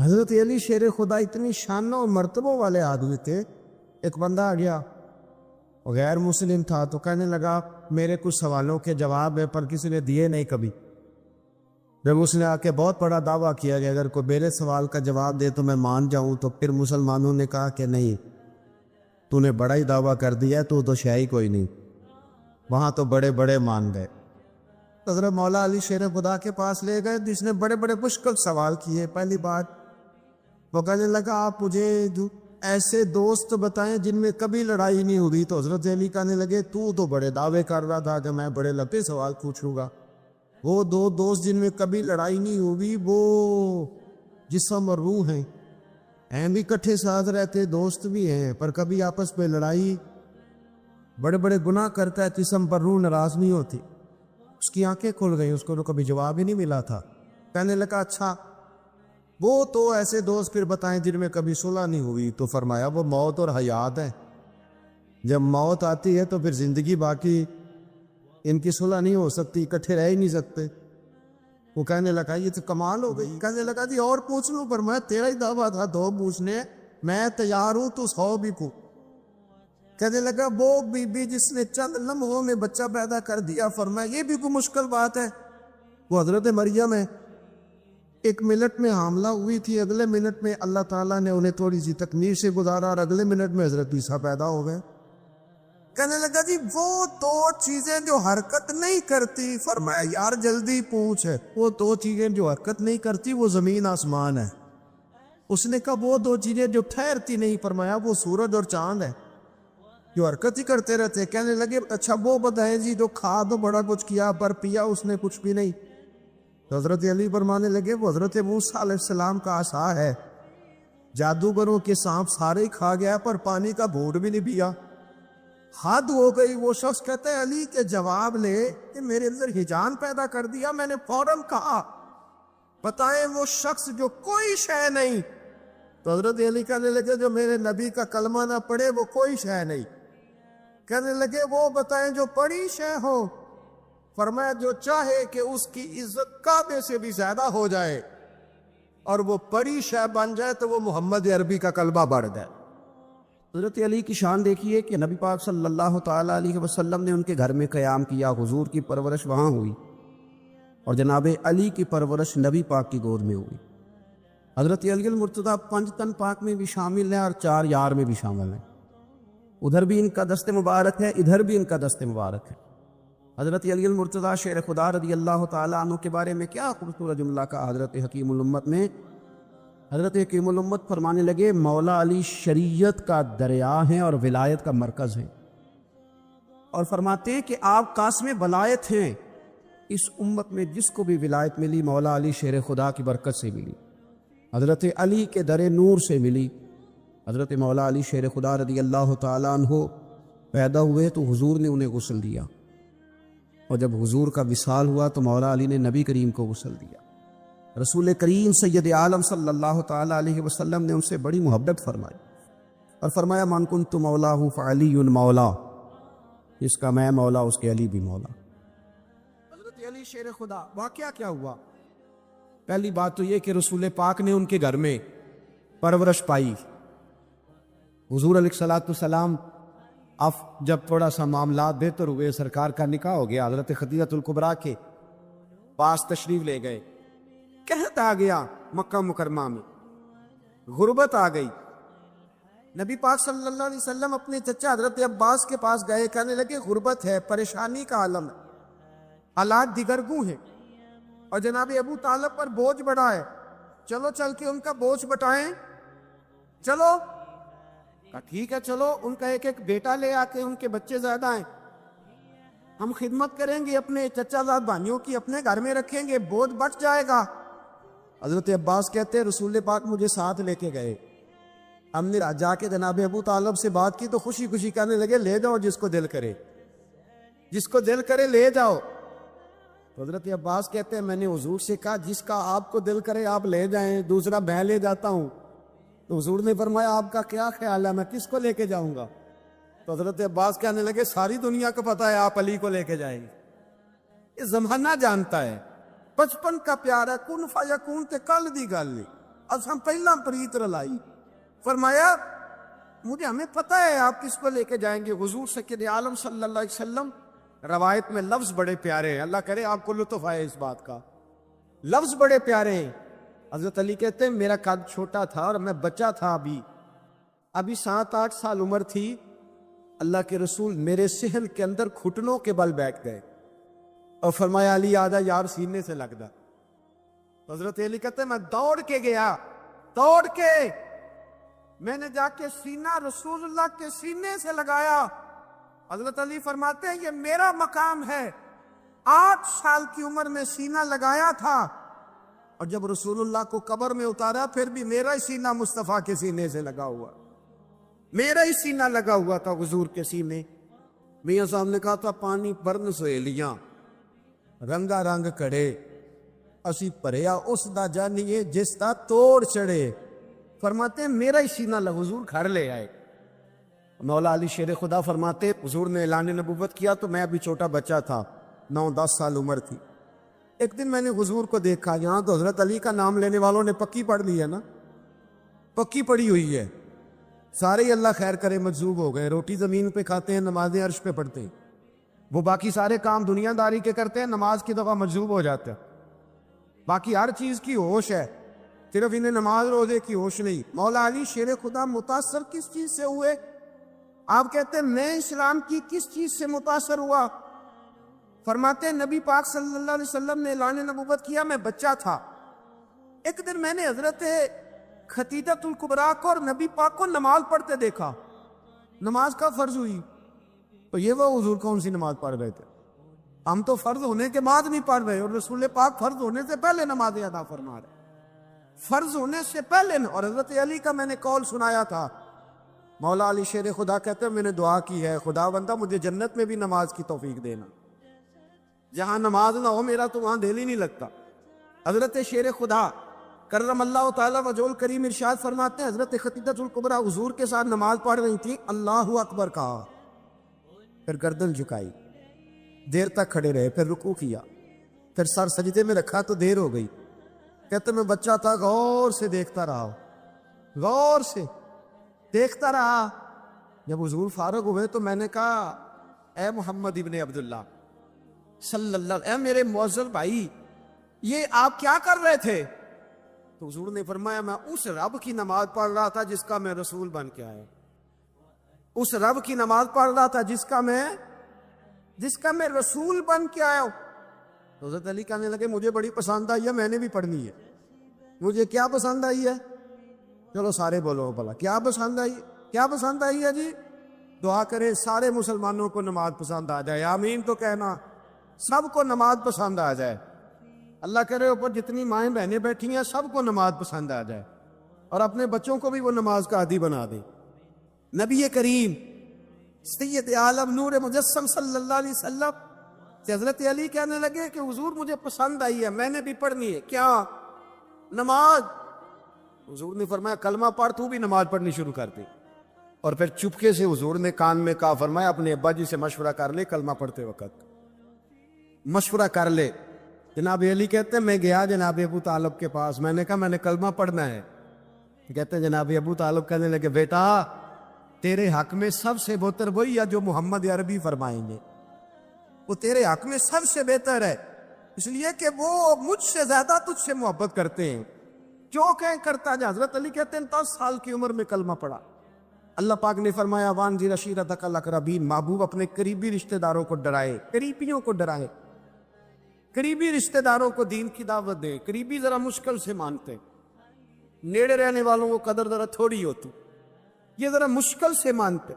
حضرت علی شیر خدا اتنی شانوں اور مرتبوں والے آدمی تھے. ایک بندہ آ گیا، وہ غیر مسلم تھا، تو کہنے لگا میرے کچھ سوالوں کے جواب ہے پر کسی نے دیے نہیں کبھی. جب اس نے آ کے بہت بڑا دعویٰ کیا کہ اگر کوئی میرے سوال کا جواب دے تو میں مان جاؤں، تو پھر مسلمانوں نے کہا کہ نہیں، تو نے بڑا ہی دعویٰ کر دیا، تو شے ہی کوئی نہیں. وہاں تو بڑے بڑے مان گئے. حضرت مولا علی شیر خدا کے پاس لے گئے، جس نے بڑے بڑے مشکل سوال کیے. پہلی بات وہ کہنے لگا آپ مجھے ایسے دوست بتائیں جن میں کبھی لڑائی نہیں ہوئی. تو حضرت علی کہنے لگے تو بڑے دعوے کر رہا تھا کہ میں بڑے لمبے سوال پوچھوں گا. وہ دو دوست جن میں کبھی لڑائی نہیں ہوئی وہ جسم اور روح ہیں بھی کٹھے ساتھ رہتے، دوست بھی ہیں، پر کبھی آپس میں لڑائی، بڑے بڑے گناہ کرتا ہے، جسم پر روح ناراض نہیں ہوتی. اس کی آنکھیں کھل گئیں، اس کو تو کبھی جواب ہی نہیں ملا تھا. کہنے لگا اچھا وہ تو ایسے دوست پھر بتائیں جن میں کبھی صلح نہیں ہوئی. تو فرمایا وہ موت اور حیات ہے. جب موت آتی ہے تو پھر زندگی باقی ان کی صلح نہیں ہو سکتی، اکٹھے رہ ہی نہیں سکتے. وہ کہنے لگا یہ تو کمال ہو گئی. کہنے لگا جی اور پوچھ لوں؟ پر میں تیرا ہی دعویٰ تھا دو پوچھنے، میں تیار ہوں، تو 100 بھی پوچھ. کہنے لگا وہ بی بی جس نے چند لمحوں میں بچہ پیدا کر دیا، فرمایا یہ بھی کوئی مشکل بات ہے؟ وہ حضرت مریم ہے. 1 منٹ میں حاملہ ہوئی تھی، اگلے منٹ میں اللہ تعالیٰ نے انہیں تھوڑی سی تکلیف سے گزارا اور اگلے منٹ میں حضرت عیسیٰ پیدا ہو گئے. کہنے لگا جی وہ 2 چیزیں جو حرکت نہیں کرتی. فرمایا یار جلدی پوچھ. ہے وہ 2 چیزیں جو حرکت نہیں کرتی وہ زمین آسمان ہے. اس نے کہا وہ 2 چیزیں جو ٹھہرتی نہیں. فرمایا وہ سورج اور چاند ہے جو حرکت ہی کرتے رہتے. کہنے لگے اچھا وہ بتائیں جی جو کھا تو بڑا کچھ کیا پر پیا اس نے کچھ بھی نہیں. تو حضرت علی فرمانے لگے وہ حضرت موسیٰ علیہ السلام کا عصا ہے، جادوگروں کے سانپ سارے ہی کھا گیا پر پانی کا گھونٹ بھی نہیں پیا. حد ہو گئی. وہ شخص کہتا ہے علی کے جواب لے کہ میرے اندر ہجان پیدا کر دیا. میں نے فوراً کہا بتائیں وہ شخص جو کوئی شے نہیں. تو حضرت علی کہنے لگے جو میرے نبی کا کلمہ نہ پڑھے وہ کوئی شے نہیں. کہنے لگے وہ بتائیں جو بڑی شے ہو. فرمایا جو چاہے کہ اس کی عزت کعبے سے بھی زیادہ ہو جائے اور وہ بڑی شے بن جائے تو وہ محمد عربی کا کلمہ پڑھ جائے. حضرت علی کی شان دیکھیے کہ نبی پاک صلی اللہ تعالیٰ علیہ وسلم نے ان کے گھر میں قیام کیا، حضور کی پرورش وہاں ہوئی اور جناب علی کی پرورش نبی پاک کی گود میں ہوئی. حضرت علی المرتضیٰ 5 تن پاک میں بھی شامل ہیں اور 4 یار میں بھی شامل ہیں. ادھر بھی ان کا دست مبارک ہے، ادھر بھی ان کا دست مبارک ہے. حضرت علی المرتضیٰ شیر خدا رضی اللہ تعالیٰ عنہ کے بارے میں کیا خوبصورت جملہ کا حضرت حکیم الامت میں. حضرت حکیم الامت فرمانے لگے مولا علی شریعت کا دریا ہیں اور ولایت کا مرکز ہیں، اور فرماتے ہیں کہ آپ قاسم ولایت ہیں. اس امت میں جس کو بھی ولایت ملی مولا علی شیر خدا کی برکت سے ملی، حضرت علی کے در نور سے ملی. حضرت مولا علی شیر خدا رضی اللہ تعالیٰ عنہ پیدا ہوئے تو حضور نے انہیں غسل دیا، اور جب حضور کا وصال ہوا تو مولا علی نے نبی کریم کو غسل دیا. رسول کریم سید عالم صلی اللہ تعالیٰ علیہ وسلم نے ان سے بڑی محبت فرمائی اور فرمایا من کنت مولاہ فعلی مولا، جس کا میں مولا اس کے علی بھی مولا. حضرت علی شیر خدا واقعہ کیا ہوا؟ پہلی بات تو یہ کہ رسول پاک نے ان کے گھر میں پرورش پائی. حضور علیہ السلام اب جب تھوڑا سا معاملات بہتر ہوئے، سرکار کا نکاح ہو گیا، حضرت خدیجہ الکبریٰ کے پاس تشریف لے گئے. قحط آ گیا مکہ مکرمہ میں، غربت آ گئی. نبی پاک صلی اللہ علیہ وسلم اپنے چچا حضرت عباس کے پاس گئے. کہنے لگے غربت ہے، پریشانی کا عالم ہے، حالات دیگرگوں ہیں اور جناب ابو طالب پر بوجھ بڑھا ہے، چلو چل کے ان کا بوجھ بٹائیں. چلو کہا ٹھیک ہے چلو. ان کا ایک بیٹا لے آ کے، ان کے بچے زیادہ ہیں، ہم خدمت کریں گے اپنے چچا زاد بھائیوں کی، اپنے گھر میں رکھیں گے، بوجھ بچ جائے گا. حضرت عباس کہتے ہیں رسول پاک مجھے ساتھ لے کے گئے. ہم نے جا کے جناب ابو طالب سے بات کی تو خوشی خوشی کہنے لگے لے جاؤ جس کو دل کرے، جس کو دل کرے لے جاؤ. تو حضرت عباس کہتے ہیں میں نے حضور سے کہا جس کا آپ کو دل کرے آپ لے جائیں، دوسرا میں لے جاتا ہوں. تو حضور نے فرمایا آپ کا کیا خیال ہے، میں کس کو لے کے جاؤں گا؟ تو حضرت عباس کہنے لگے ساری دنیا کو پتا ہے آپ علی کو لے کے جائیں گے. یہ زمانہ جانتا ہے، 55 کا پیارا کن فیکون تے کل دی گل نہیں. ہم پہلا پریت رلائی. فرمایا مجھے ہمیں پتہ ہے آپ کس کو لے کے جائیں گے. حضور سید عالم صلی اللہ علیہ وسلم روایت میں لفظ بڑے پیارے ہیں, اللہ کرے آپ کو لطف آئے اس بات کا. لفظ بڑے پیارے ہیں. حضرت علی کہتے ہیں میرا قد چھوٹا تھا اور میں بچہ تھا, ابھی 7-8 سال عمر تھی. اللہ کے رسول میرے صحن کے اندر گھٹنوں کے بل بیٹھ گئے اور فرمایا علی آجا یار سینے سے لگ دا. حضرت علی کہتے ہیں میں دوڑ کے گیا, دوڑ کے میں نے جا کے سینہ رسول اللہ کے سینے سے لگایا. حضرت علی فرماتے ہیں یہ میرا مقام ہے. 8 سال کی عمر میں سینہ لگایا تھا اور جب رسول اللہ کو قبر میں اتارا پھر بھی میرا ہی سینہ مصطفیٰ کے سینے سے لگا ہوا, میرا ہی سینہ لگا ہوا تھا حضور کے سینے. میاں صاحب نے کہا تھا پانی برن سہیلیاں رنگا رنگ کڑے اسی پریا اس دا جانیے جس دا توڑ چڑھے. فرماتے ہیں میرا ہی سینہ لگا, حضور گھر لے آئے. مولا علی شیر خدا فرماتے حضور نے اعلان نبوت کیا تو میں ابھی چھوٹا بچہ تھا, 9-10 سال عمر تھی. ایک دن میں نے حضور کو دیکھا, یہاں تو حضرت علی کا نام لینے والوں نے پکی پڑھ لی ہے نا, پکی پڑھی ہوئی ہے. سارے ہی اللہ خیر کرے مجذوب ہو گئے, روٹی زمین پہ کھاتے ہیں, نمازیں عرش پہ پڑھتے ہیں. وہ باقی سارے کام دنیا داری کے کرتے ہیں, نماز کی دفعہ مجذوب ہو جاتا ہے. باقی ہر چیز کی ہوش ہے, صرف انہیں نماز روزے کی ہوش نہیں. مولا علی شیر خدا متاثر کس چیز سے ہوئے؟ آپ کہتے ہیں میں اسلام کی کس چیز سے متاثر ہوا؟ فرماتے ہیں نبی پاک صلی اللہ علیہ وسلم نے اعلان نبوت کیا, میں بچہ تھا. ایک دن میں نے حضرت خدیجۃ الکبریٰ کو اور نبی پاک کو نماز پڑھتے دیکھا. نماز کا فرض ہوئی تو یہ وہ حضور کون سی نماز پڑھ رہے تھے؟ ہم تو فرض ہونے کے بعد نہیں پڑھ رہے, اور رسول پاک فرض ہونے سے پہلے نماز ادا فرما رہے, فرض ہونے سے پہلے. اور حضرت علی کا میں نے قول سنایا تھا. مولا علی شیر خدا کہتے ہیں میں نے دعا کی ہے خدا بندہ مجھے جنت میں بھی نماز کی توفیق دینا, جہاں نماز نہ ہو میرا تو وہاں دل ہی نہیں لگتا. حضرت شیر خدا کرم اللہ تعالیٰ وجہ کریم ارشاد فرماتے ہیں حضرت خدیجۃ الکبریٰ حضور کے ساتھ نماز پڑھ رہی تھی, اللہ اکبر کہا, پھر گردن جھکائی, دیر تک کھڑے رہے, پھر رکوع کیا, پھر سر سجدے میں رکھا تو دیر ہو گئی. کہتے میں بچہ تھا, غور سے دیکھتا رہا, غور سے دیکھتا رہا. جب حضور فارغ ہوئے تو میں نے کہا اے محمد ابن عبداللہ صلی اللہ علیہ وسلم, اے میرے معزز بھائی یہ آپ کیا کر رہے تھے؟ تو حضور نے فرمایا میں اس رب کی نماز پڑھ رہا تھا جس کا میں رسول بن کے آیا, اس رب کی نماز پڑھ رہا تھا جس کا میں رسول بن کے آیا ہوں. تو حضرت علی کہنے لگے مجھے بڑی پسند آئی ہے, میں نے بھی پڑھنی ہے. مجھے کیا پسند آئی ہے؟ چلو سارے بولو بھلا کیا پسند آئی, کیا پسند آئی ہے جی؟ دعا کرے سارے مسلمانوں کو نماز پسند آ جائے, آمین تو کہنا, سب کو نماز پسند آ جائے. اللہ کرے اوپر جتنی مائیں بہنیں بیٹھی ہیں سب کو نماز پسند آ جائے, اور اپنے بچوں کو بھی وہ نماز کا عادی بنا دے. نبی کریم سید عالم نور مجسم صلی اللہ علیہ وسلم سے حضرت علی کہنے لگے کہ حضور مجھے پسند آئی ہے, میں نے بھی پڑھنی ہے. کیا؟ نماز. حضور نے فرمایا کلمہ پڑھ, تو بھی نماز پڑھنی شروع کر دے. اور پھر چپکے سے حضور نے کان میں کہا, فرمایا اپنے ابا جی سے مشورہ کر لے, کلمہ پڑھتے وقت مشورہ کر لے. جناب علی کہتے ہیں میں گیا جناب ابو طالب کے پاس, میں نے کہا میں نے کلمہ پڑھنا ہے. کہتے ہیں جناب ابو طالب کہنے لگے بیٹا تیرے حق میں سب سے بہتر وہی ہے جو محمد عربی فرمائیں گے, وہ تیرے حق میں سب سے بہتر ہے, اس لیے کہ وہ مجھ سے زیادہ تجھ سے محبت کرتے ہیں, جو کہیں کرتا جا. حضرت علی کہتے ہیں 10 سال کی عمر میں کلمہ پڑھا. اللہ پاک نے فرمایا وانذر عشیرتک الاقربین, محبوب اپنے قریبی رشتہ داروں کو ڈرائے, قریبیوں کو ڈرائے, قریبی رشتہ داروں کو دین کی دعوت دے. قریبی ذرا مشکل سے مانتے, نیڑے رہنے والوں کو قدر ذرا تھوڑی ہوتی, یہ ذرا مشکل سے مانتے.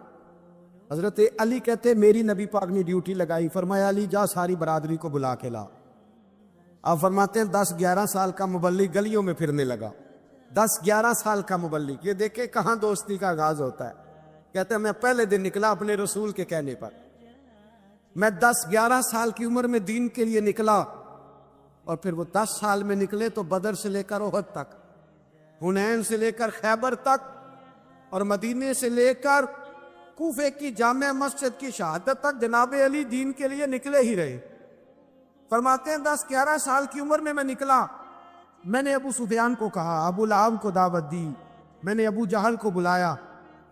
حضرت علی کہتے میری نبی پاک نے ڈیوٹی لگائی, فرمایا علی جا ساری برادری کو بلا کے لا. آپ فرماتے ہیں 10-11 سال کا مبلغ گلیوں میں پھرنے لگا. 10-11 سال کا مبلغ, یہ دیکھیں کہاں دوستی کا آغاز ہوتا ہے. کہتے ہیں میں پہلے دن نکلا اپنے رسول کے کہنے پر, میں 10-11 سال کی عمر میں دین کے لیے نکلا, اور پھر وہ 10 سال میں نکلے تو بدر سے لے کر احد تک, حنین سے لے کر خیبر تک, اور مدینے سے لے کر کوفے کی جامع مسجد کی شہادت تک جناب علی دین کے لیے نکلے ہی رہے. فرماتے ہیں 10-11 سال کی عمر میں نکلا, میں نے ابو سفیان کو کہا، ابو لہب کو دعوت دی، میں نے ابو جہل کو بلایا،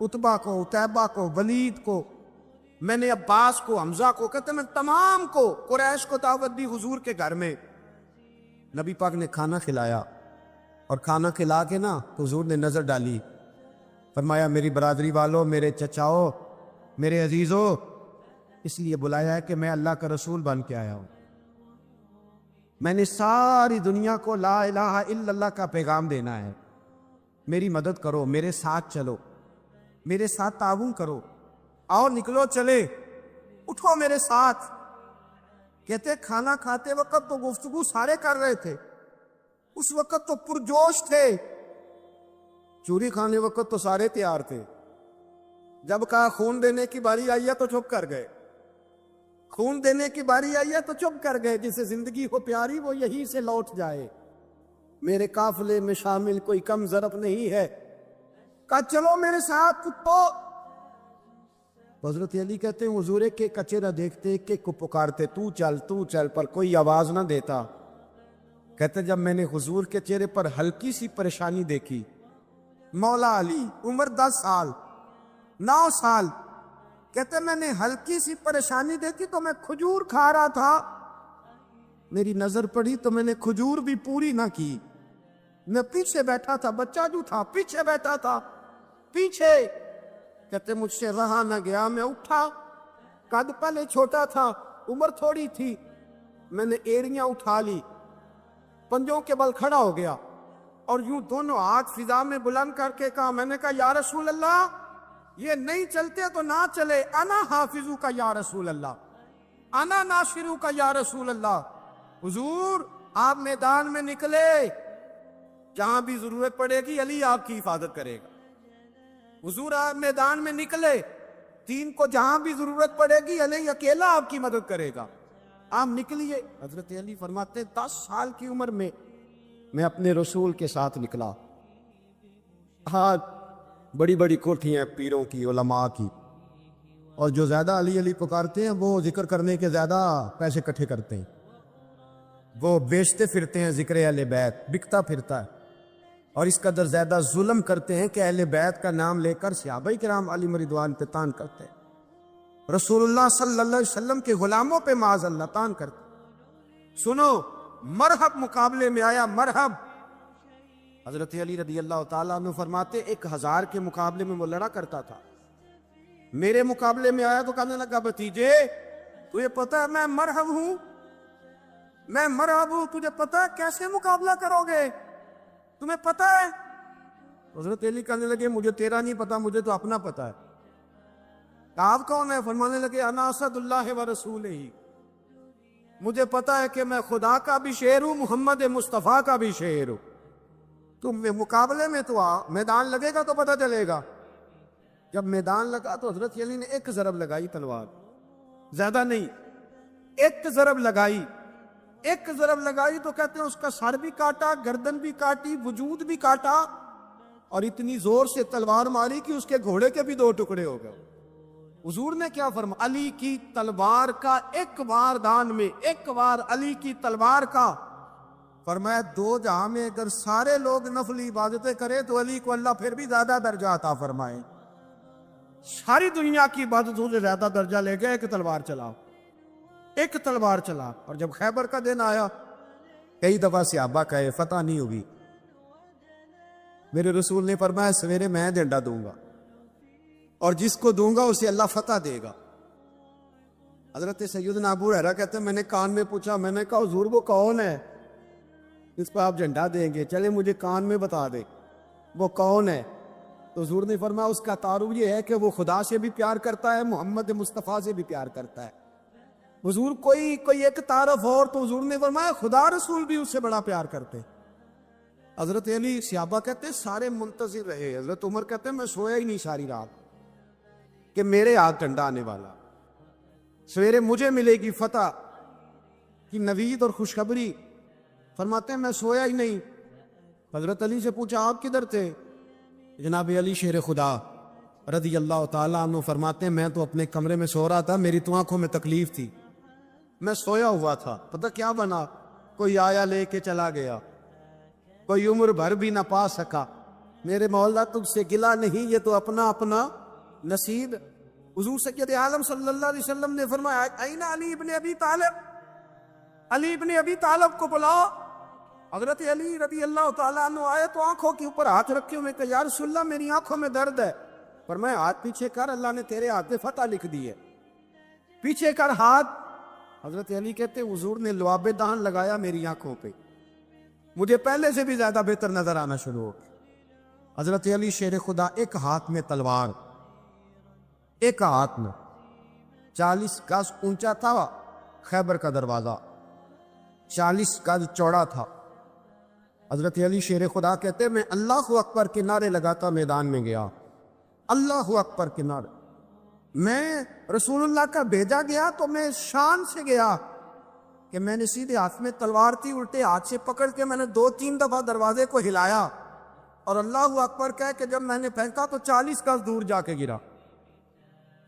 عتبہ کو، عتیبہ کو، ولید کو، میں نے عباس کو، حمزہ کو، کہتے میں تمام کو، قریش کو دعوت دی حضور کے گھر میں۔ نبی پاک نے کھانا کھلایا، اور کھانا کھلا کے نا حضور نے نظر ڈالی، فرمایا میری برادری والوں، میرے چچاؤ، میرے عزیزوں، اس لیے بلایا ہے کہ میں اللہ کا رسول بن کے آیا ہوں۔ میں نے ساری دنیا کو لا الہ الا اللہ کا پیغام دینا ہے، میری مدد کرو، میرے ساتھ چلو، میرے ساتھ تعاون کرو، آؤ نکلو چلے، اٹھو میرے ساتھ۔ کہتے کھانا کھاتے وقت تو گفتگو سارے کر رہے تھے، اس وقت تو پرجوش تھے، چوری کھانے وقت تو سارے تیار تھے، جب کہا خون دینے کی باری آئی ہے تو چپ کر گئے، خون دینے کی باری آئی ہے تو چپ کر گئے، جسے زندگی ہو پیاری وہ یہیں سے لوٹ جائے، میرے قافلے میں شامل کوئی کم ظرف نہیں ہے، کہا چلو میرے ساتھ کتو۔ حضرت علی کہتے ہیں حضور کے چہرہ دیکھتے کہ کو پکارتے تو چل، پر کوئی آواز نہ دیتا۔ کہتے جب میں نے حضور کے چہرے پر ہلکی سی پریشانی دیکھی، مولا علی عمر 10 سال 9 سال، کہتے میں نے ہلکی سی پریشانی دیکھی تو میں کھجور کھا رہا تھا، میری نظر پڑی تو میں نے کھجور بھی پوری نہ کی، میں پیچھے بیٹھا تھا، بچہ جو تھا پیچھے بیٹھا تھا، پیچھے۔ کہتے مجھ سے رہا نہ گیا، میں اٹھا، قد پہلے چھوٹا تھا، عمر تھوڑی تھی، میں نے ایڑیاں اٹھا لی، پنجوں کے بل کھڑا ہو گیا، اور یوں دونوں ہاتھ فضا میں بلند کر کے کہا، میں نے کہا یا رسول اللہ یہ نہیں چلتے تو نہ چلے، انا حافظو کا یا رسول اللہ، انا ناصرو کا یا رسول اللہ۔ حضور آپ میدان میں نکلے، جہاں بھی ضرورت پڑے گی علی آپ کی حفاظت کرے گا۔ حضور آپ میدان میں نکلے، دین کو جہاں بھی ضرورت پڑے گی علی اکیلا آپ کی مدد کرے گا، آپ نکلیے۔ حضرت علی فرماتے 10 سال کی عمر میں میں اپنے رسول کے ساتھ نکلا، ہاں بڑی بڑی کوٹھیاں پیروں کی، علماء کی، اور جو زیادہ علی علی پکارتے ہیں وہ ذکر کرنے کے زیادہ پیسے اکٹھے کرتے ہیں، وہ بیچتے پھرتے ہیں ذکر اہل بیت، بکتا پھرتا ہے، اور اس قدر زیادہ ظلم کرتے ہیں کہ اہل بیت کا نام لے کر صحابہ کرام علیہ رضوان پہ تان کرتے ہیں، رسول اللہ صلی اللہ علیہ وسلم کے غلاموں پہ معاذ اللہ تان کرتے ہیں۔ سنو مرحب مقابلے میں آیا، مرحب۔ حضرت علی رضی اللہ تعالیٰ عنہ فرماتے 1000 کے مقابلے میں وہ لڑا کرتا تھا، میرے مقابلے میں آیا تو کہنے لگا بھتیجے تجھے پتا ہے میں مرحب ہوں، میں مرحب ہوں، تجھے پتا ہے کیسے مقابلہ کرو گے، تمہیں پتا ہے؟ حضرت علی کہنے لگے مجھے تیرا نہیں پتا، مجھے تو اپنا پتا ہے۔ آپ کون ہے؟ فرمانے لگے انا اسد اللہ و رسول ہی، مجھے پتا ہے کہ میں خدا کا بھی شعر ہوں، محمد مصطفیٰ کا بھی شعر ہوں، تم مقابلے میں تو آ، میدان لگے گا تو پتہ چلے گا۔ جب میدان لگا تو حضرت علی نے ایک ضرب لگائی تلوار، زیادہ نہیں، ایک ضرب لگائی، ایک ضرب لگائی تو کہتے ہیں اس کا سر بھی کاٹا، گردن بھی کاٹی، وجود بھی کاٹا، اور اتنی زور سے تلوار ماری کہ اس کے گھوڑے کے بھی 2 ٹکڑے ہو گئے۔ حضور نے کیا فرمایا؟ علی کی تلوار کا ایک وار دان میں، ایک وار علی کی تلوار کا، فرمایا 2 جہاں میں اگر سارے لوگ نفلی عبادتیں کریں تو علی کو اللہ پھر بھی زیادہ درجہ عطا فرمائے، ساری دنیا کی عبادتوں سے زیادہ درجہ لے گئے، ایک تلوار چلاؤ، ایک تلوار چلا۔ اور جب خیبر کا دن آیا، کئی دفعہ صحابہ کہے فتح نہیں ہوگی، میرے رسول نے فرمایا سویرے میں جھنڈا دوں گا، اور جس کو دوں گا اسے اللہ فتح دے گا۔ حضرت سیدنا ابو ہریرہ کہتے ہیں میں نے کان میں پوچھا، میں نے کہا حضور وہ کون ہے اس پہ آپ جھنڈا دیں گے؟ چلے مجھے کان میں بتا دے وہ کون ہے۔ تو حضور نے فرمایا اس کا تعارف یہ ہے کہ وہ خدا سے بھی پیار کرتا ہے، محمد مصطفیٰ سے بھی پیار کرتا ہے۔ حضور کوئی ایک تعارف اور، تو حضور نے فرمایا خدا رسول بھی اس سے بڑا پیار کرتے۔ حضرت علی صحابہ کہتے ہیں سارے منتظر رہے، حضرت عمر کہتے ہیں میں سویا ہی نہیں ساری رات کہ میرے ہاتھ ڈنڈا آنے والا، سویرے مجھے ملے گی فتح کی نوید اور خوشخبری۔ فرماتے ہیں میں سویا ہی نہیں۔ حضرت علی سے پوچھا آپ کدھر تھے؟ جناب علی شیر خدا رضی اللہ تعالیٰ عنہ فرماتے ہیں میں تو اپنے کمرے میں سو رہا تھا، میری تو آنکھوں میں تکلیف تھی، میں سویا ہوا تھا، پتہ کیا بنا، کوئی آیا لے کے چلا گیا، کوئی عمر بھر بھی نہ پا سکا. میرے مولا تجھ سے گلا نہیں، یہ تو اپنا اپنا نصیب. حضور سید عالم صلی اللہ علیہ وسلم نے فرمایا این علی ابن ابی طالب، علی ابن ابی طالب کو بلاؤ. حضرت علی رضی اللہ تعالیٰ عنہ آئے تو آنکھوں کے اوپر ہاتھ رکھے ہوئے کہ یا رسول اللہ میری آنکھوں میں درد ہے. فرمایا ہاتھ پیچھے کر، اللہ نے تیرے ہاتھ میں فتح لکھ دی ہے، پیچھے کر ہاتھ. حضرت علی کہتے حضور نے لعاب دہن لگایا میری آنکھوں پہ، مجھے پہلے سے بھی زیادہ بہتر نظر آنا شروع ہو گیا. حضرت علی شیر خدا، ایک ہاتھ میں تلوار، ایک ہاتھ میں 40 گز اونچا تھا خیبر کا دروازہ، 40 گز چوڑا تھا. حضرت علی شیر خدا کہتے میں اللہ اکبر کے نعرے لگاتا میدان میں گیا، اللہ اکبر کے نعرے. میں رسول اللہ کا بھیجا گیا تو میں شان سے گیا کہ میں نے سیدھے ہاتھ میں تلوار تھی، الٹے ہاتھ سے پکڑ کے میں نے 2-3 دفعہ دروازے کو ہلایا اور اللہ اکبر کہہ کہ جب میں نے پھینکا تو 40 گز دور جا کے گرا.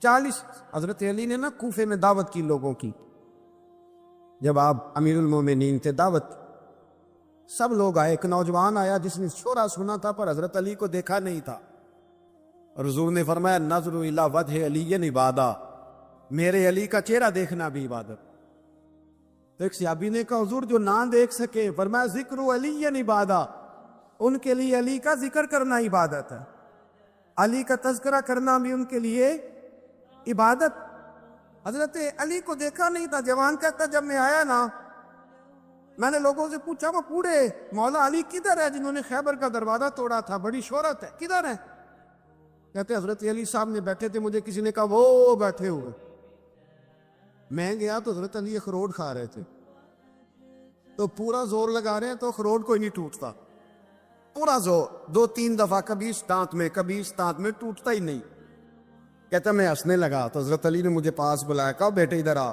40. حضرت علی نے نا کوفے میں دعوت کی لوگوں کی، جب آپ امیر المومنین تھے، دعوت کی. سب لوگ آئے. ایک نوجوان آیا جس نے شورا سنا تھا پر حضرت علی کو دیکھا نہیں تھا. اور حضور نے فرمایا نظر الی وجہ علی عبادہ، میرے علی کا چہرہ دیکھنا بھی عبادت. تو ایک صحابی نے کہا حضور جو نہ دیکھ سکے، فرمایا ذکر علی عبادہ، ان کے لیے علی کا ذکر کرنا عبادت ہے، علی کا تذکرہ کرنا بھی ان کے لیے عبادت. حضرت علی کو دیکھا نہیں تھا. جوان کہتا جب میں آیا نا میں نے لوگوں سے پوچھا وہ پورے مولا علی کدھر ہے جنہوں نے خیبر کا دروازہ توڑا تھا، بڑی شہرت ہے، کدھر ہے؟ کہتے حضرت علی صاحب نے بیٹھے تھے، مجھے کسی نے کہا وہ بیٹھے ہوئے. میں گیا تو حضرت علی اخروٹ کھا رہے تھے، تو پورا زور لگا رہے ہیں تو اخروٹ کوئی نہیں ٹوٹتا، پورا زور 2-3 دفعہ، کبھی اس دانت میں کبھی اس دانت میں، ٹوٹتا ہی نہیں. کہتا میں ہنسنے لگا تو حضرت علی نے مجھے پاس بلایا، کہا بیٹے ادھر آ.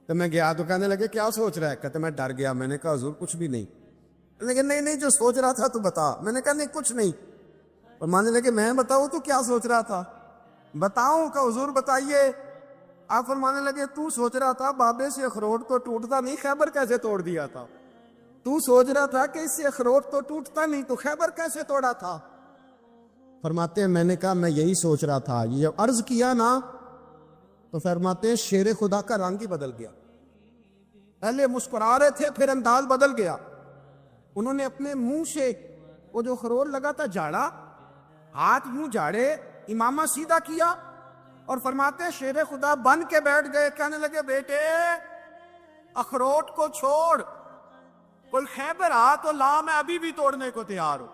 تو میں گیا تو کہنے لگے کیا سوچ رہا ہے؟ کہتے میں ڈر گیا. میں نے کہا حضور کچھ بھی نہیں. لیکن نہیں جو سوچ رہا تھا تو بتا. میں نے کہا نہیں کچھ نہیں. اور ماننے لگے میں بتاؤں تو کیا سوچ رہا تھا؟ بتاؤں کہ حضور بتائیے. آپ فرمانے لگے تو سوچ رہا تھا بابے سے اخروٹ تو ٹوٹتا نہیں، خیبر کیسے توڑ دیا تھا؟ تو سوچ رہا تھا کہ اس سے اخروٹ تو ٹوٹتا نہیں تو خیبر کیسے توڑا تھا؟ فرماتے ہیں میں نے کہا میں یہی سوچ رہا تھا. یہ جب عرض کیا نا تو فرماتے ہیں شیر خدا کا رنگ ہی بدل گیا. پہلے مسکرا رہے تھے پھر انداز بدل گیا. انہوں نے اپنے منہ سے وہ جو خرور لگا تھا جھاڑا، ہاتھ یوں جھاڑے، امامہ سیدھا کیا اور فرماتے ہیں شیر خدا بن کے بیٹھ گئے. کہنے لگے بیٹے اخروٹ کو چھوڑ، کوئی خیبر آ تو لا، میں ابھی بھی توڑنے کو تیار ہوں.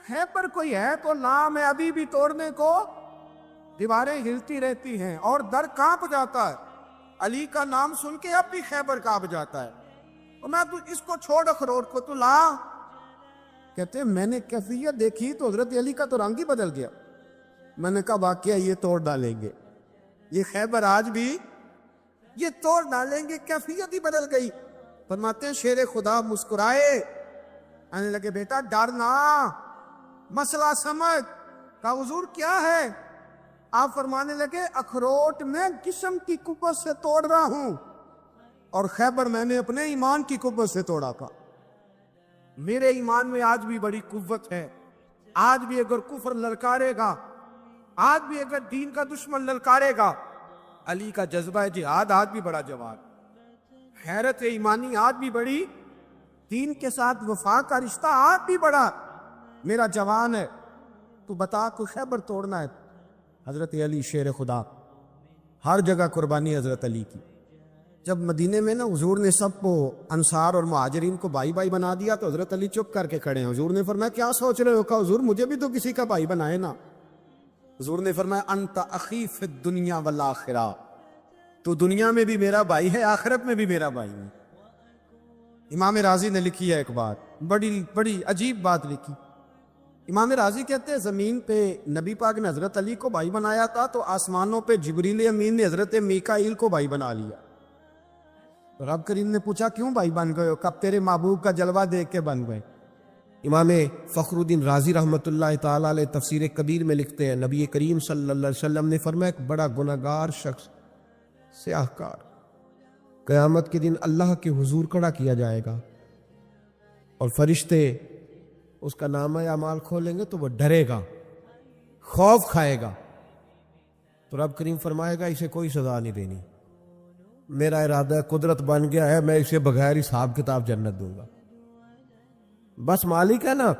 خیبر کوئی ہے تو لا، میں ابھی بھی توڑنے کو. دیواریں ہلتی رہتی ہیں اور در کانپ جاتا ہے. علی کا نام سن کے اب بھی خیبر کانپ جاتا ہے. اور میں تو اس کو چھوڑ اخروٹ کو تو لا. کہتے ہیں میں نے کیفیت دیکھی تو حضرت علی کا تو رنگ ہی بدل گیا. میں نے کہا واقعہ یہ توڑ ڈالیں گے، یہ خیبر آج بھی یہ توڑ ڈالیں گے، کیفیت ہی بدل گئی. فرماتے ہیں شیر خدا مسکرائے، آنے لگے بیٹا ڈرنا، مسئلہ سمجھ. کہا حضور کیا ہے؟ آپ فرمانے لگے اخروٹ میں جسم کی قوت سے توڑ رہا ہوں اور خیبر میں نے اپنے ایمان کی قوت سے توڑا تھا. میرے ایمان میں آج بھی بڑی قوت ہے. آج بھی اگر کفر للکارے گا، آج بھی اگر دین کا دشمن للکارے گا، علی کا جذبہ جہاد آج بھی بڑا جوان، حیرت ایمانی آج بھی بڑی، دین کے ساتھ وفا کا رشتہ آج بھی بڑا میرا جوان ہے. تو بتا کو خیبر توڑنا ہے. حضرت علی شیر خدا، ہر جگہ قربانی حضرت علی کی. جب مدینے میں نا حضور نے سب کو انصار اور مہاجرین کو بھائی بھائی بنا دیا تو حضرت علی چپ کر کے کھڑے ہیں. حضور نے فرمایا کیا سوچ رہے ہو؟ کہا حضور مجھے بھی تو کسی کا بھائی بنائے نا. حضور نے فرمایا انت اخی فی الدنیا والآخرہ، تو دنیا میں بھی میرا بھائی ہے، آخرت میں بھی میرا بھائی ہے. امام راضی نے لکھی ہے ایک بات، بڑی عجیب بات لکھی. امام راضی کہتے ہیں زمین پہ نبی پاک نے حضرت علی کو بھائی بنایا تھا تو آسمانوں پہ جبریل امین نے حضرت میکائیل کو بھائی بنا لیا. رب کریم نے پوچھا کیوں بھائی بن گئے ہو؟ کب تیرے محبوب کا جلوہ دیکھ کے بن گئے. امام فخر الدین رازی رحمۃ اللہ تعالیٰ علیہ تفسیر کبیر میں لکھتے ہیں نبی کریم صلی اللہ علیہ وسلم نے فرمایا ایک بڑا گناہگار شخص، سیاہ کار، قیامت کے دن اللہ کے حضور کھڑا کیا جائے گا. اور فرشتے اس کا نامہ اعمال کھولیں گے تو وہ ڈرے گا، خوف کھائے گا، تو رب کریم فرمائے گا اسے کوئی سزا نہیں دینی، میرا ارادہ ہے، قدرت بن گیا ہے، میں اسے بغیر حساب کتاب جنت دوں گا۔ بس مالک ہے نا،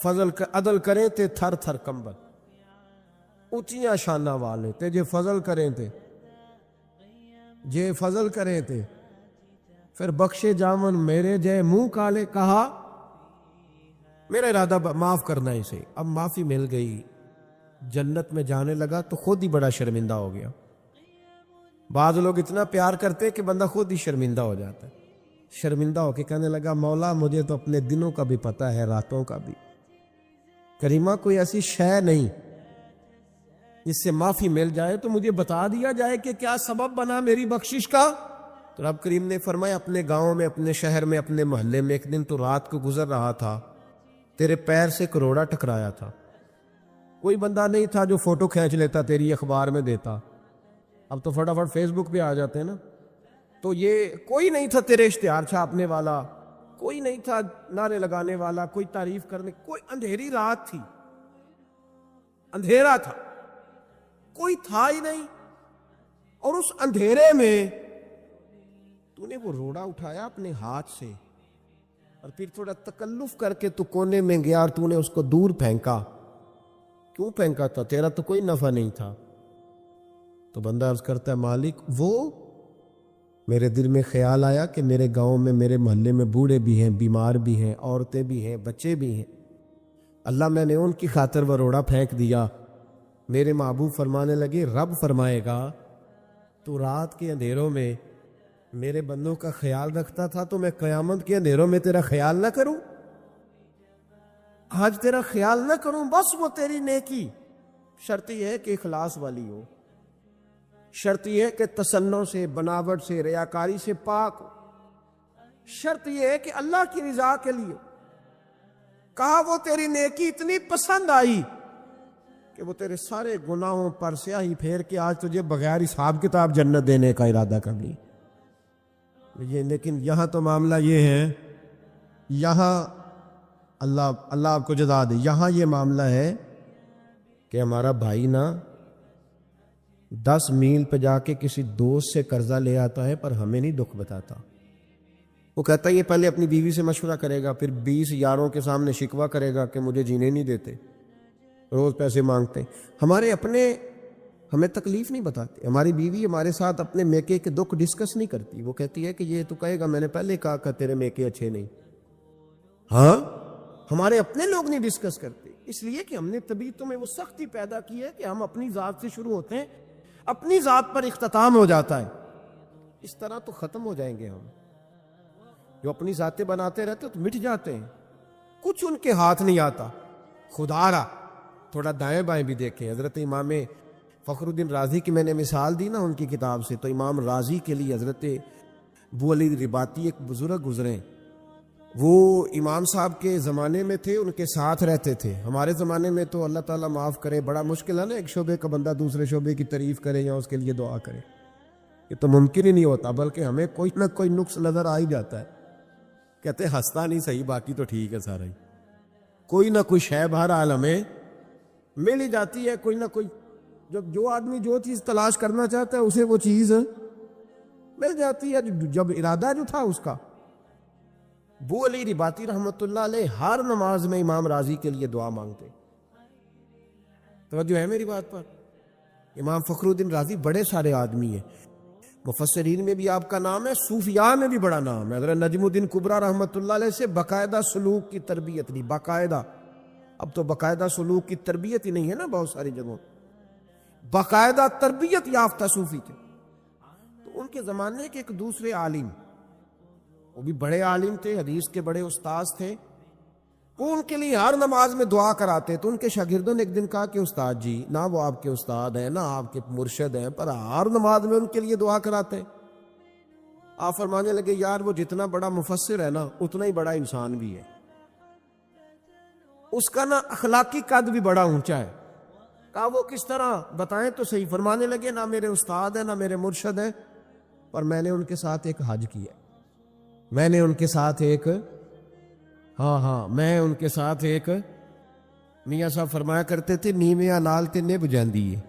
فضل عدل کریں تے تھر تھر کمبل، اونچیاں شانہ والے تے جے فضل کریں تے جے فضل کریں تے پھر بخشے جامن میرے جے منہ کالے، کہا میرا ارادہ معاف کرنا اسے، اب معافی مل گئی، جنت میں جانے لگا تو خود ہی بڑا شرمندہ ہو گیا۔ بعض لوگ اتنا پیار کرتے کہ بندہ خود ہی شرمندہ ہو جاتا ہے، شرمندہ ہو کے کہنے لگا مولا مجھے تو اپنے دنوں کا بھی پتہ ہے، راتوں کا بھی، کریمہ کوئی ایسی شے نہیں جس سے معافی مل جائے، تو مجھے بتا دیا جائے کہ کیا سبب بنا میری بخشش کا۔ تو رب کریم نے فرمایا اپنے گاؤں میں، اپنے شہر میں، اپنے محلے میں ایک دن تو رات کو گزر رہا تھا، تیرے پیر سے کروڑا ٹکرایا تھا، کوئی بندہ نہیں تھا جو فوٹو کھینچ لیتا تیری اخبار میں دیتا، اب تو فٹافٹ فیس بک پہ آ جاتے ہیں نا، تو یہ کوئی نہیں تھا تیرے اشتہار چھاپنے والا، کوئی نہیں تھا نعرے لگانے والا، کوئی تعریف کرنے، کوئی اندھیری رات تھی، اندھیرا تھا، کوئی تھا ہی نہیں، اور اس اندھیرے میں تو نے وہ روڑا اٹھایا اپنے ہاتھ سے اور پھر تھوڑا تکلف کر کے تو کونے میں گیا اور تو نے اس کو دور پھینکا۔ کیوں پھینکا تھا؟ تیرا تو کوئی نفع نہیں تھا۔ تو بندہ عرض کرتا ہے مالک وہ میرے دل میں خیال آیا کہ میرے گاؤں میں، میرے محلے میں بوڑھے بھی ہیں، بیمار بھی ہیں، عورتیں بھی ہیں، بچے بھی ہیں، اللہ میں نے ان کی خاطر وہ روڑا پھینک دیا۔ میرے محبوب فرمانے لگے رب فرمائے گا تو رات کے اندھیروں میں میرے بندوں کا خیال رکھتا تھا تو میں قیامت کے اندھیروں میں تیرا خیال نہ کروں؟ آج تیرا خیال نہ کروں؟ بس وہ تیری نیکی، شرط یہ ہے کہ اخلاص والی ہو، شرط یہ ہے کہ تصنع سے، بناوٹ سے، ریاکاری سے پاک ہو، شرط یہ ہے کہ اللہ کی رضا کے لیے۔ کہا وہ تیری نیکی اتنی پسند آئی کہ وہ تیرے سارے گناہوں پر سیاہی پھیر کے آج تجھے بغیر حساب کتاب جنت دینے کا ارادہ کر لی۔ لیکن یہاں تو معاملہ یہ ہے، یہاں اللہ آپ کو جزا دے، یہاں یہ معاملہ ہے کہ ہمارا بھائی نا 10 میل پہ جا کے کسی دوست سے قرضہ لے آتا ہے پر ہمیں نہیں دکھ بتاتا۔ وہ کہتا ہے یہ پہلے اپنی بیوی سے مشورہ کرے گا، پھر 20 یاروں کے سامنے شکوہ کرے گا کہ مجھے جینے نہیں دیتے، روز پیسے مانگتے ہیں۔ ہمارے اپنے ہمیں تکلیف نہیں بتاتے، ہماری بیوی ہمارے ساتھ اپنے میکے کے دکھ ڈسکس نہیں کرتی، وہ کہتی ہے کہ یہ تو کہے گا میں نے پہلے کہا کہ تیرے میکے اچھے نہیں۔ ہاں ہمارے اپنے لوگ نہیں ڈسکس کرتے، اس لیے کہ ہم نے طبیعتوں میں وہ سختی پیدا کی ہے کہ ہم اپنی ذات سے شروع ہوتے ہیں، اپنی ذات پر اختتام ہو جاتا ہے۔ اس طرح تو ختم ہو جائیں گے ہم، جو اپنی ذاتیں بناتے رہتے تو مٹ جاتے ہیں، کچھ ان کے ہاتھ نہیں آتا۔ خدا را تھوڑا دائیں بائیں بھی دیکھیں، حضرت امام فخر الدین رازی کی میں نے مثال دی نا ان کی کتاب سے، تو امام رازی کے لیے حضرت ابو علی رباطی ایک بزرگ گزرے، وہ امام صاحب کے زمانے میں تھے، ان کے ساتھ رہتے تھے۔ ہمارے زمانے میں تو اللہ تعالیٰ معاف کرے بڑا مشکل ہے نا، ایک شعبے کا بندہ دوسرے شعبے کی تعریف کرے یا اس کے لیے دعا کرے، یہ تو ممکن ہی نہیں ہوتا، بلکہ ہمیں کوئی نہ کوئی نقص نظر آ ہی جاتا ہے، کہتے ہیں ہنستا نہیں صحیح، باقی تو ٹھیک ہے سارا ہی، کوئی نہ کوئی شے بہرحال ہمیں مل ہی جاتی ہے، کوئی نہ کوئی، جب جو آدمی جو چیز تلاش کرنا چاہتا ہے اسے وہ چیز مل جاتی ہے، جب ارادہ جو تھا اس کا۔ ابو علی رباطی رحمۃ اللہ علیہ ہر نماز میں امام رازی کے لیے دعا مانگتے۔ توجہ ہے میری بات پر؟ امام فخر الدین رازی بڑے سارے آدمی ہیں، مفسرین میں بھی آپ کا نام ہے، صوفیاء میں بھی بڑا نام ہے۔ حضرت نجم الدین کبریٰ رحمۃ اللہ علیہ سے باقاعدہ سلوک کی تربیت نہیں، باقاعدہ، اب تو باقاعدہ سلوک کی تربیت ہی نہیں ہے نا بہت ساری جگہوں، باقاعدہ تربیت یافتہ صوفی تھے۔ تو ان کے زمانے کے ایک دوسرے عالم، وہ بھی بڑے عالم تھے، حدیث کے بڑے استاذ تھے، وہ ان کے لیے ہر نماز میں دعا کراتے۔ تو ان کے شاگردوں نے ایک دن کہا کہ استاد جی، نہ وہ آپ کے استاد ہیں، نہ آپ کے مرشد ہیں، پر ہر نماز میں ان کے لیے دعا کراتے ہیں۔ آپ فرمانے لگے یار وہ جتنا بڑا مفسر ہے نا اتنا ہی بڑا انسان بھی ہے، اس کا نا اخلاقی قد بھی بڑا اونچا ہے۔ کہا وہ کس طرح بتائیں تو صحیح؟ فرمانے لگے نہ میرے استاد ہیں نہ میرے مرشد ہیں، پر میں نے ان کے ساتھ ایک حج کیا، میں نے ان کے ساتھ ایک ہاں میں ان کے ساتھ ایک میاں صاحب فرمایا کرتے تھے نیویاں نال تے نبھ جاندی ہے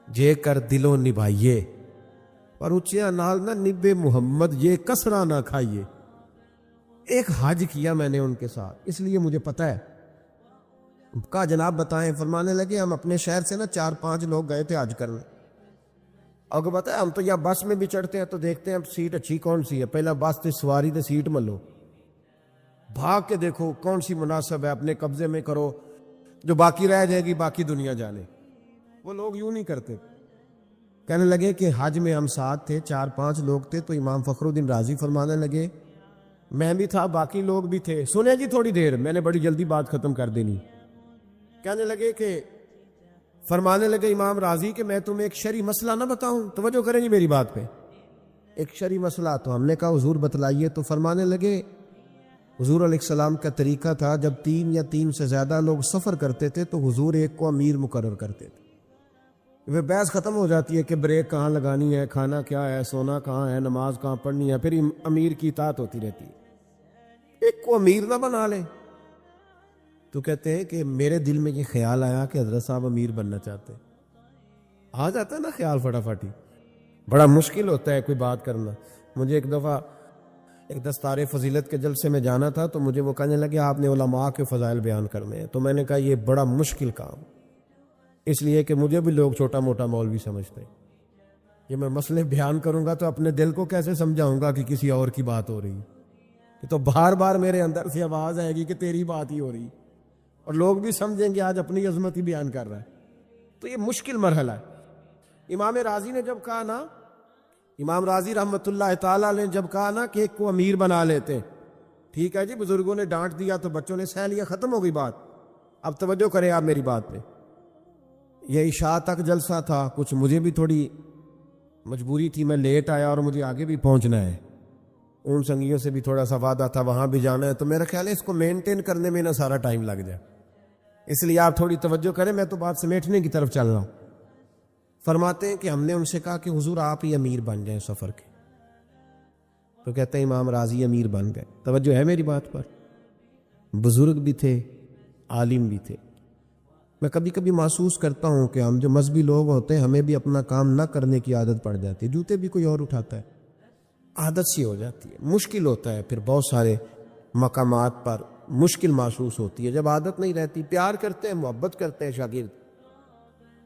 جے کر دلوں نبھائیے پر اچیا نال نہ نبے محمد یہ کسرا نہ کھائیے. ایک حج کیا میں نے ان کے ساتھ، اس لیے مجھے پتہ ہے. کہا جناب بتائیں. فرمانے لگے ہم اپنے شہر سے نا 4-5 لوگ گئے تھے حج کرنے. اگر بتائیں ہم تو یا بس میں بھی چڑھتے ہیں تو دیکھتے ہیں سیٹ اچھی کون سی ہے، پہلا بس تے سواری تے سیٹ ملو، بھاگ کے دیکھو کون سی مناسب ہے، اپنے قبضے میں کرو، جو باقی رہ جائے گی باقی دنیا جانے. وہ لوگ یوں نہیں کرتے. کہنے لگے کہ حج میں ہم ساتھ تھے، 4-5 لوگ تھے. تو امام فخر الدین رازی فرمانے لگے میں بھی تھا، باقی لوگ بھی تھے. سنیں جی تھوڑی دیر، میں نے بڑی جلدی بات ختم کر دینی. کہنے لگے کہ فرمانے لگے امام راضی کہ میں تمہیں ایک شرعی مسئلہ نہ بتاؤں. توجہ کریں جی میری بات پہ. ایک شرعی مسئلہ. تو ہم نے کہا حضور بتلائیے. تو فرمانے لگے حضور علیہ السلام کا طریقہ تھا جب 3 یا 3 سے زیادہ لوگ سفر کرتے تھے تو حضور ایک کو امیر مقرر کرتے تھے. وہ بحث ختم ہو جاتی ہے کہ بریک کہاں لگانی ہے، کھانا کیا ہے، سونا کہاں ہے، نماز کہاں پڑھنی ہے، پھر امیر کی اطاعت ہوتی رہتی ہے. ایک کو امیر نہ بنا لے. تو کہتے ہیں کہ میرے دل میں یہ خیال آیا کہ حضرت صاحب امیر بننا چاہتے ہیں. آ جاتا ہے نا خیال فٹافٹ ہی. بڑا مشکل ہوتا ہے کوئی بات کرنا. مجھے ایک دفعہ ایک دستار فضیلت کے جلسے میں جانا تھا تو مجھے وہ کہنے لگے آپ نے علماء کے فضائل بیان کرنے ہیں. تو میں نے کہا یہ بڑا مشکل کام، اس لیے کہ مجھے بھی لوگ چھوٹا موٹا مولوی سمجھتے ہیں. یہ میں مسئلے بیان کروں گا تو اپنے دل کو کیسے سمجھاؤں گا کہ کسی اور کی بات ہو رہی. یہ تو بار بار میرے اندر سے آواز آئے گی کہ تیری بات ہی ہو رہی، اور لوگ بھی سمجھیں گے آج اپنی عظمت ہی بیان کر رہا ہے. تو یہ مشکل مرحلہ ہے. امام راضی نے جب کہا نا، امام راضی رحمۃ اللہ تعالیٰ نے جب کہا نا کہ ایک کو امیر بنا لیتے، ٹھیک ہے جی بزرگوں نے ڈانٹ دیا تو بچوں نے سہ لیا، ختم ہو گئی بات. اب توجہ کریں آپ میری بات پہ. یہ عشاء تک جلسہ تھا، کچھ مجھے بھی تھوڑی مجبوری تھی، میں لیٹ آیا اور مجھے آگے بھی پہنچنا ہے. ان سنگیوں سے بھی تھوڑا سا وعدہ تھا، وہاں بھی جانا ہے. تو میرا خیال ہے اس کو مینٹین کرنے میں نہ سارا ٹائم لگ جائے، اس لیے آپ تھوڑی توجہ کریں. میں تو بات سمیٹنے کی طرف چل رہا ہوں. فرماتے ہیں کہ ہم نے ان سے کہا کہ حضور آپ ہی امیر بن جائیں سفر کے. تو کہتے ہیں امام راضی امیر بن گئے. توجہ ہے میری بات پر. بزرگ بھی تھے، عالم بھی تھے. میں کبھی کبھی محسوس کرتا ہوں کہ ہم جو مذہبی لوگ ہوتے ہیں ہمیں بھی اپنا کام نہ کرنے کی عادت پڑ جاتی ہے. جوتے بھی کوئی اور اٹھاتا ہے، عادت سی ہو جاتی ہے. مشکل ہوتا ہے پھر بہت سارے مقامات پر مشکل محسوس ہوتی ہے جب عادت نہیں رہتی. پیار کرتے ہیں، محبت کرتے ہیں، شاگرد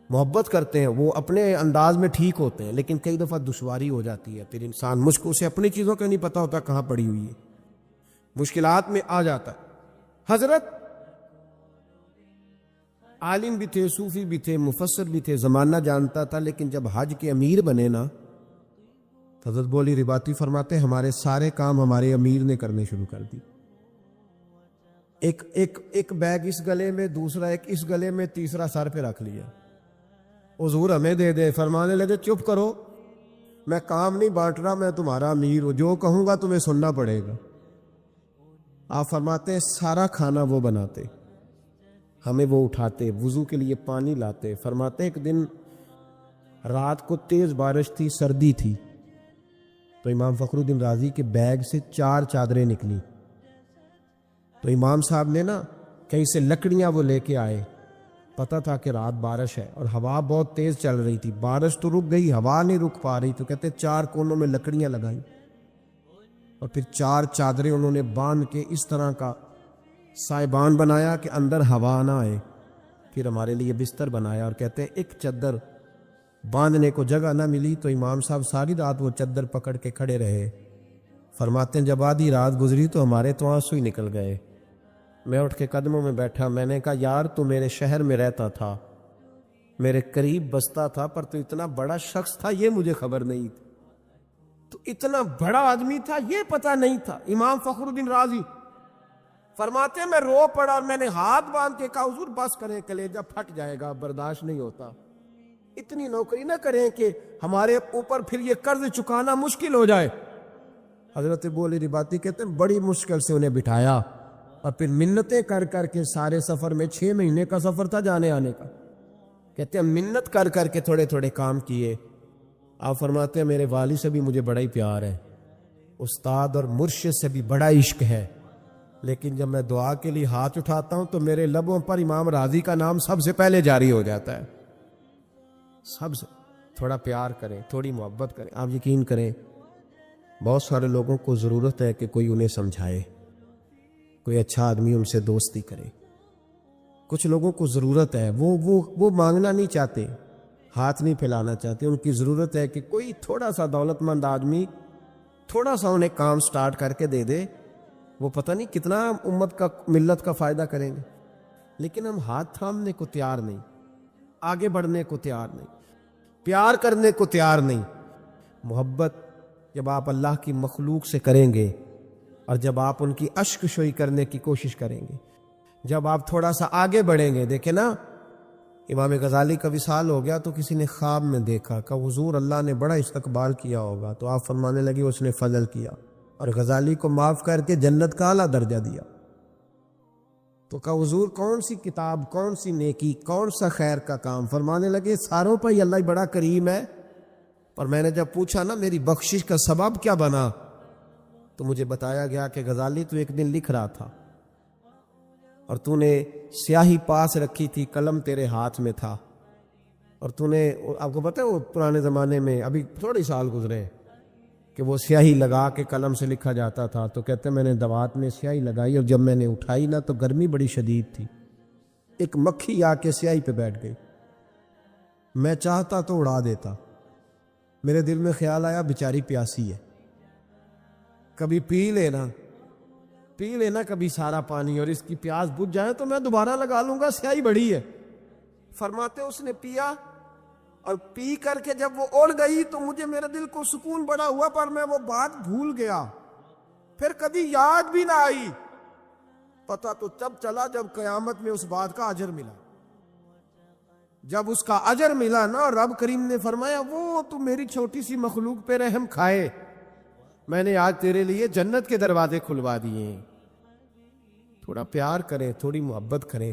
محبت کرتے ہیں، وہ اپنے انداز میں ٹھیک ہوتے ہیں، لیکن کئی دفعہ دشواری ہو جاتی ہے. پھر انسان مشکل سے اپنی چیزوں کا نہیں پتہ ہوتا کہاں پڑی ہوئی ہے، مشکلات میں آ جاتا ہے. حضرت عالم بھی تھے، صوفی بھی تھے، مفسر بھی تھے، زمانہ جانتا تھا. لیکن جب حج کے امیر بنے نا، حضرت بولی رباطی فرماتے ہمارے سارے کام ہمارے امیر نے کرنے شروع کر دی. ایک بیگ اس گلے میں، دوسرا ایک اس گلے میں، تیسرا سر پہ رکھ لیا. حضور ہمیں دے دے. فرمانے لگے چپ کرو، میں کام نہیں بانٹ رہا، میں تمہارا امیر ہوں، جو کہوں گا تمہیں سننا پڑے گا. آپ فرماتے ہیں سارا کھانا وہ بناتے، ہمیں وہ اٹھاتے، وضو کے لیے پانی لاتے. فرماتے ایک دن رات کو تیز بارش تھی، سردی تھی، تو امام فخر الدین رازی کے بیگ سے 4 چادریں نکلی. تو امام صاحب نے نا کہیں سے لکڑیاں وہ لے کے آئے. پتہ تھا کہ رات بارش ہے اور ہوا بہت تیز چل رہی تھی. بارش تو رک گئی، ہوا نہیں رک پا رہی. تو کہتے 4 کونوں میں لکڑیاں لگائیں اور پھر 4 چادریں انہوں نے باندھ کے اس طرح کا سائبان بنایا کہ اندر ہوا نہ آئے. پھر ہمارے لیے بستر بنایا اور کہتے ہیں ایک چادر باندھنے کو جگہ نہ ملی تو امام صاحب ساری رات وہ چادر پکڑ کے کھڑے رہے. فرماتے ہیں جب آدھی رات گزری تو ہمارے تو آنسو ہی نکل گئے. میں اٹھ کے قدموں میں بیٹھا. میں نے کہا یار تو میرے شہر میں رہتا تھا، میرے قریب بستا تھا، پر تو اتنا بڑا شخص تھا یہ مجھے خبر نہیں تھی. تو اتنا بڑا آدمی تھا یہ پتہ نہیں تھا. امام فخر الدین رازی فرماتے ہیں میں رو پڑا اور میں نے ہاتھ باندھ کے کہا حضور بس کریں، کلیجہ پھٹ جائے گا، برداشت نہیں ہوتا. اتنی نوکری نہ کریں کہ ہمارے اوپر پھر یہ قرض چکانا مشکل ہو جائے. حضرت بولی رباطی کہتے ہیں بڑی مشکل سے انہیں بٹھایا اور پھر منتیں کر کر کے سارے سفر میں 6 مہینے کا سفر تھا جانے آنے کا. کہتے ہیں منت کر کر کے تھوڑے تھوڑے کام کیے. آپ فرماتے ہیں میرے والد سے بھی مجھے بڑا ہی پیار ہے، استاد اور مرشد سے بھی بڑا عشق ہے. لیکن جب میں دعا کے لیے ہاتھ اٹھاتا ہوں تو میرے لبوں پر امام راضی کا نام سب سے پہلے جاری ہو جاتا ہے. سب سے تھوڑا پیار کریں, تھوڑی محبت کریں. آپ یقین کریں بہت سارے لوگوں کو ضرورت ہے کہ کوئی انہیں سمجھائے, کوئی اچھا آدمی ان سے دوستی کرے. کچھ لوگوں کو ضرورت ہے, وہ مانگنا نہیں چاہتے, ہاتھ نہیں پھیلانا چاہتے. ان کی ضرورت ہے کہ کوئی تھوڑا سا دولت مند آدمی تھوڑا سا انہیں کام سٹارٹ کر کے دے دے. وہ پتہ نہیں کتنا امت کا, ملت کا فائدہ کریں گے. لیکن ہم ہاتھ تھامنے کو تیار نہیں, آگے بڑھنے کو تیار نہیں, پیار کرنے کو تیار نہیں. محبت جب آپ اللہ کی مخلوق سے کریں گے اور جب آپ ان کی اشک شوئی کرنے کی کوشش کریں گے, جب آپ تھوڑا سا آگے بڑھیں گے. دیکھیں نا امام غزالی کا وصال ہو گیا تو کسی نے خواب میں دیکھا کہ حضور اللہ نے بڑا استقبال کیا ہوگا, تو آپ فرمانے لگے اس نے فضل کیا اور غزالی کو معاف کر کے جنت کا اعلیٰ درجہ دیا. تو کہا حضور کون سی کتاب, کون سی نیکی, کون سا خیر کا کام؟ فرمانے لگے ساروں پر ہی اللہ بڑا کریم ہے, پر میں نے جب پوچھا نا میری بخشش کا سبب کیا بنا, تو مجھے بتایا گیا کہ غزالی تو ایک دن لکھ رہا تھا اور تو نے سیاہی پاس رکھی تھی, قلم تیرے ہاتھ میں تھا, اور تو نے, آپ کو پتہ ہے وہ پرانے زمانے میں ابھی تھوڑے سال گزرے کہ وہ سیاہی لگا کے قلم سے لکھا جاتا تھا. تو کہتے ہیں میں نے دوات میں سیاہی لگائی اور جب میں نے اٹھائی نا تو گرمی بڑی شدید تھی, ایک مکھی آ کے سیاہی پہ بیٹھ گئی. میں چاہتا تو اڑا دیتا, میرے دل میں خیال آیا بیچاری پیاسی ہے, کبھی پی لینا کبھی سارا پانی, اور اس کی پیاس بجھ جائے تو میں دوبارہ لگا لوں گا, سیاہی بڑی ہے. فرماتے اس نے پیا اور پی کر کے جب وہ اڑ گئی تو مجھے میرے دل کو سکون بڑا ہوا, پر میں وہ بات بھول گیا, پھر کبھی یاد بھی نہ آئی. پتہ تو تب چلا جب قیامت میں اس بات کا اجر ملا. جب اس کا اجر ملا نا, رب کریم نے فرمایا وہ تو میری چھوٹی سی مخلوق پہ رحم کھائے, میں نے آج تیرے لیے جنت کے دروازے کھلوا دیے. تھوڑا پیار کریں, تھوڑی محبت کریں.